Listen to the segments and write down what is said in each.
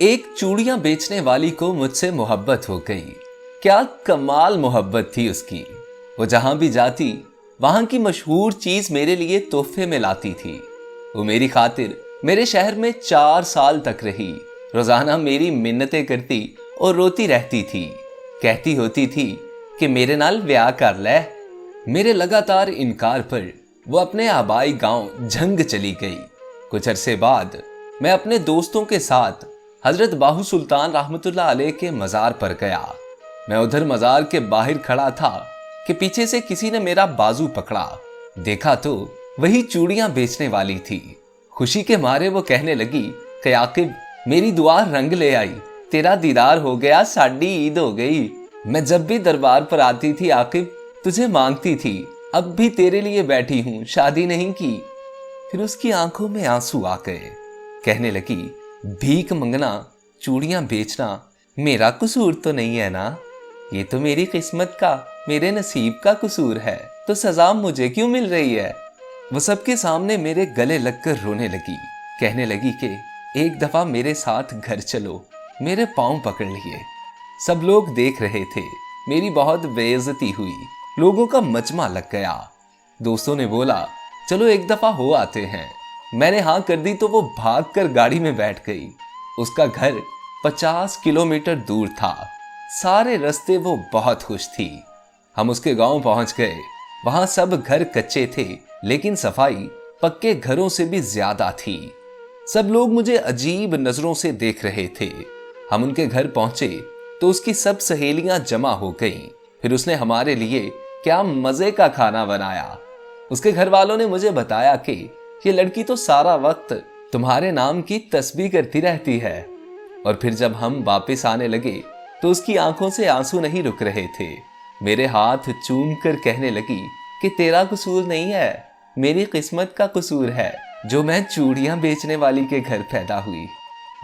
एक चूड़ियां बेचने वाली को मुझसे मोहब्बत हो गई। क्या कमाल मोहब्बत थी उसकी। वो जहां भी जाती वहां की मशहूर चीज मेरे लिए तोहफे में लाती थी। वो मेरी खातिर मेरे शहर में 4 साल तक रही। रोजाना मेरी मिन्नतें करती और रोती रहती थी। कहती होती थी कि मेरे नाल ब्याह कर ले। मेरे लगातार इनकार पर वो अपने आबाई गांव झंग चली गई। कुछ अरसे बाद मैं अपने दोस्तों के साथ हजरत बाहू सुल्तान रहमतुल्लाह अलैह के मजार पर गया। मैं उधर मजार के बाहर खड़ा था कि पीछे से किसी ने मेरा बाजू पकड़ा। देखा तो वही चूड़ियां बेचने वाली थी। खुशी के मारे वो कहने लगी कि आकिब मेरी दुआ रंग ले आई, तेरा दीदार हो गया, साडी ईद हो गई। मैं जब भी दरबार पर आती थी आकिब तुझे मांगती थी, अब भी तेरे लिए बैठी हूं, शादी नहीं की। फिर उसकी आंखों में आंसू आ गए। कहने लगी भीख मंगना, चूड़ियां बेचना मेरा कसूर तो नहीं है ना, ये तो मेरी किस्मत का, मेरे नसीब का कसूर है, तो सजा मुझे क्यों मिल रही है। वो सबके सामने मेरे गले लगकर रोने लगी। कहने लगी कि एक दफा मेरे साथ घर चलो। मेरे पांव पकड़ लिए। सब लोग देख रहे थे। मेरी बहुत बेइज्जती हुई। लोगों का मजमा लग गया। दोस्तों ने बोला चलो एक दफा हो आते हैं। मैंने हाँ कर दी तो वो भागकर गाड़ी में बैठ गई। उसका घर 50 किलोमीटर दूर था। सारे रास्ते वो बहुत खुश थी। हम उसके गांव पहुंच गए। वहां सब घर कच्चे थे, लेकिन सफाई पक्के घरों से भी ज्यादा थी। सब लोग मुझे अजीब नजरों से देख रहे थे। हम उनके घर पहुंचे तो उसकी सब सहेलियां जमा हो गईं। फिर उसने हमारे लिए क्या मजे का खाना बनाया। उसके घर वालों ने मुझे बताया कि ये लड़की तो सारा वक्त तुम्हारे नाम की तस्बीह करती रहती है। और फिर जब हम वापस आने लगे तो उसकी आंखों से आंसू नहीं रुक रहे थे। मेरे हाथ चूम कर कहने लगी कि तेरा कसूर नहीं है, मेरी किस्मत का कसूर है जो मैं चूड़ियां बेचने वाली के घर पैदा हुई।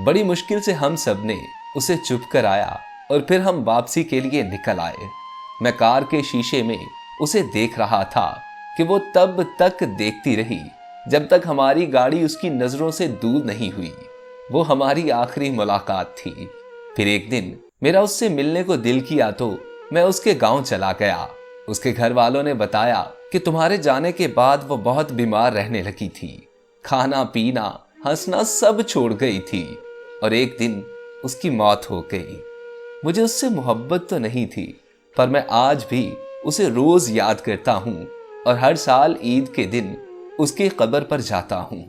बड़ी मुश्किल से हम सब ने उसे चुप कराया और फिर हम वापसी के लिए निकल आए। मैं कार के शीशे में उसे देख रहा था कि वो तब तक देखती रही जब तक हमारी गाड़ी उसकी नजरों से दूर नहीं हुई। वो हमारी आखिरी मुलाकात थी। फिर एक दिन मेरा उससे मिलने को दिल किया तो मैं उसके गांव चला गया। उसके घर वालों ने बताया कि तुम्हारे जाने के बाद वो बहुत बीमार रहने लगी थी। खाना पीना हंसना सब छोड़ गई थी और एक दिन उसकी मौत हो गई। मुझे उससे मोहब्बत तो नहीं थी, पर मैं आज भी उसे रोज याद करता हूँ और हर साल ईद के दिन उसकी कब्र पर जाता हूँ।